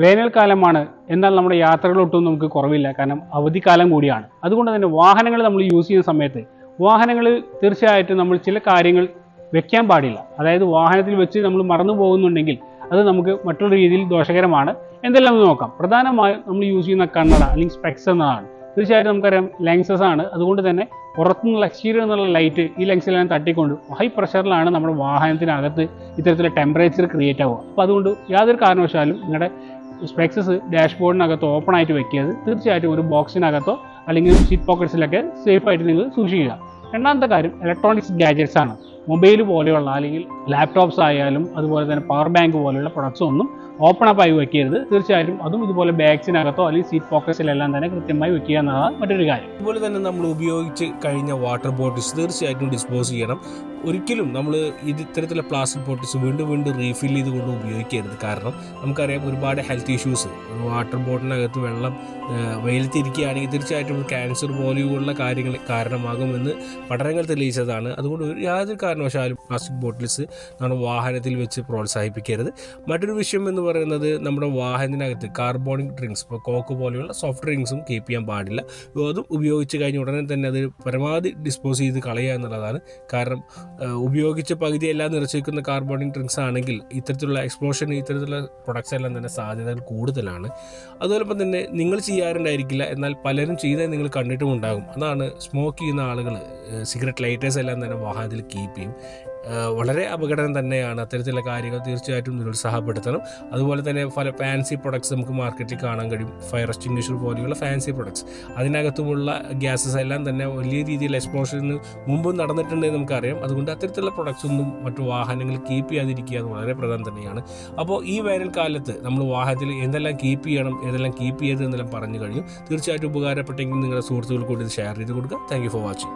വേനൽക്കാലമാണ്, എന്നാൽ നമ്മുടെ യാത്രകളൊട്ടും നമുക്ക് കുറവില്ല. കാരണം അവധിക്കാലം കൂടിയാണ്. അതുകൊണ്ട് തന്നെ വാഹനങ്ങൾ നമ്മൾ യൂസ് ചെയ്യുന്ന സമയത്ത് വാഹനങ്ങൾ തീർച്ചയായിട്ടും നമ്മൾ ചില കാര്യങ്ങൾ വെക്കാൻ പാടില്ല. അതായത് വാഹനത്തിൽ വെച്ച് നമ്മൾ മറന്നു പോകുന്നുണ്ടെങ്കിൽ അത് നമുക്ക് മറ്റുള്ള രീതിയിൽ ദോഷകരമാണ്. എന്തെല്ലാം നോക്കാം. പ്രധാനമായും നമ്മൾ യൂസ് ചെയ്യുന്ന കണ്ണട അല്ലെങ്കിൽ സ്പെക്സ് എന്നതാണ്. തീർച്ചയായിട്ടും നമുക്കറിയാം ലെൻസസ് ആണ്. അതുകൊണ്ട് തന്നെ പുറത്തുനിന്നുള്ള എക്സ്റ്റീരിയർ എന്നുള്ള ലൈറ്റ് ഈ ലെൻസിലെല്ലാം തട്ടിക്കൊണ്ട് ഹൈ പ്രഷറിലാണ് നമ്മുടെ വാഹനത്തിനകത്ത് ഇത്തരത്തിലുള്ള ടെമ്പറേച്ചർ ക്രിയേറ്റ് ആവുക. അപ്പോൾ അതുകൊണ്ട് യാതൊരു കാരണവശാലും നിങ്ങളുടെ സ്പെക്സസ് ഡാഷ്ബോർഡിനകത്ത് ഓപ്പൺ ആയിട്ട് വെക്കരുത്. തീർച്ചയായിട്ടും ഒരു ബോക്സിനകത്തോ അല്ലെങ്കിൽ സീറ്റ് പോക്കറ്റ്സിലൊക്കെ സേഫായിട്ട് നിങ്ങൾ സൂക്ഷിക്കുക. രണ്ടാമത്തെ കാര്യം ഇലക്ട്രോണിക്സ് ഗാഡ്ജറ്റ്സ് ആണ്. മൊബൈൽ പോലെയുള്ള അല്ലെങ്കിൽ ലാപ്ടോപ്സ് ആയാലും അതുപോലെ തന്നെ പവർ ബാങ്ക് പോലെയുള്ള പ്രൊഡക്ട്സ് ഒന്നും ഓപ്പൺ അപ്പ് ആയി വെക്കരുത്. തീർച്ചയായിട്ടും അതും ഇതുപോലെ ബാഗ്സിനകത്തോ അല്ലെങ്കിൽ സീറ്റ് പോക്കറ്റ്സിലെല്ലാം തന്നെ കൃത്യമായി വെക്കുക എന്നതാണ് മറ്റൊരു കാര്യം. അതുപോലെ തന്നെ നമ്മൾ ഉപയോഗിച്ച് കഴിഞ്ഞ വാട്ടർ ബോട്ടിൽസ് തീർച്ചയായിട്ടും ഡിസ്പോസ് ചെയ്യണം. ഒരിക്കലും നമ്മൾ ഇത്തരത്തിലുള്ള പ്ലാസ്റ്റിക് ബോട്ടിൽസ് വീണ്ടും വീണ്ടും റീഫിൽ ചെയ്തുകൊണ്ട് ഉപയോഗിക്കരുത്. കാരണം നമുക്കറിയാം ഒരുപാട് ഹെൽത്ത് ഇഷ്യൂസ് വാട്ടർ ബോട്ടിലിനകത്ത് വെള്ളം വെയിലത്തിരിക്കുകയാണെങ്കിൽ തീർച്ചയായിട്ടും ക്യാൻസർ പോലെയുള്ള കാര്യങ്ങൾ കാരണമാകുമെന്ന് പഠനങ്ങൾ തെളിയിച്ചതാണ്. അതുകൊണ്ട് യാതൊരു കാരണവശാലും പ്ലാസ്റ്റിക് ബോട്ടിൽസ് നമ്മുടെ വാഹനത്തിൽ വെച്ച് പ്രോത്സാഹിപ്പിക്കരുത്. മറ്റൊരു വിഷയം എന്ന് പറയുന്നത് നമ്മുടെ വാഹനത്തിനകത്ത് കാർബോണിക് ഡ്രിങ്ക്സ്, ഇപ്പോൾ കോക്ക് പോലെയുള്ള സോഫ്റ്റ് ഡ്രിങ്ക്സും കീപ്പ് ചെയ്യാൻ പാടില്ല. അതും ഉപയോഗിച്ച് കഴിഞ്ഞ ഉടനെ തന്നെ അത് പരമാവധി ഡിസ്പോസ് ചെയ്ത് കളയുക എന്നുള്ളതാണ്. കാരണം ഉപയോഗിച്ച് പകുതിയെല്ലാം നിറച്ച് വയ്ക്കുന്ന കാർബോണിക് ഡ്രിങ്ക്സ് ആണെങ്കിൽ ഇത്തരത്തിലുള്ള എക്സ്പ്ലോഷന് ഇത്തരത്തിലുള്ള പ്രൊഡക്ട്സ് എല്ലാം തന്നെ സാധ്യതകൾ കൂടുതലാണ്. അതോടൊപ്പം തന്നെ നിങ്ങൾ ചെയ്യാറുണ്ടായിരിക്കില്ല, എന്നാൽ പലരും ചെയ്താൽ നിങ്ങൾ കണ്ടിട്ടും ഉണ്ടാകും. അതാണ് സ്മോക്ക് ചെയ്യുന്ന ആളുകൾ സിഗരറ്റ് ലൈറ്റേഴ്സ് എല്ലാം തന്നെ വാഹനത്തിൽ കീപ്പ് ചെയ്യും. വളരെ അപകടം തന്നെയാണ്. അത്തരത്തിലുള്ള കാര്യങ്ങൾ തീർച്ചയായിട്ടും നിരുത്സാഹപ്പെടുത്തണം. അതുപോലെ തന്നെ പല ഫാൻസി പ്രൊഡക്ട്സ് നമുക്ക് മാർക്കറ്റിൽ കാണാൻ കഴിയും. ഫയർ എക്സ്റ്റിംഗ്വിഷർ പോലെയുള്ള ഫാൻസി പ്രൊഡക്ട്സ്, അതിനകത്തുമുള്ള ഗ്യാസസ് എല്ലാം തന്നെ വലിയ രീതിയിൽ എക്സ്പ്ലോഷന് മുമ്പും നടന്നിട്ടുണ്ടെന്ന് നമുക്കറിയാം. അതുകൊണ്ട് അത്തരത്തിലുള്ള പ്രൊഡക്ട്സ് ഒന്നും മറ്റു വാഹനങ്ങൾ കീപ്പ് ചെയ്യാതിരിക്കുക എന്ന് വളരെ പ്രധാനം തന്നെയാണ്. അപ്പോൾ ഈ വേനൽക്കാലത്ത് നമ്മൾ വാഹനത്തിൽ എന്തെല്ലാം കീപ്പ് ചെയ്യണം, ഏതെല്ലാം കീപ്പ് ചെയ്ത് എന്നെല്ലാം പറഞ്ഞു കഴിഞ്ഞു. തീർച്ചയായിട്ടും ഉപകാരപ്പെട്ടെങ്കിൽ നിങ്ങളുടെ സുഹൃത്തുക്കൾക്ക് കൂടി ഇത് ഷെയർ ചെയ്ത് കൊടുക്കുക. Thank you for watching.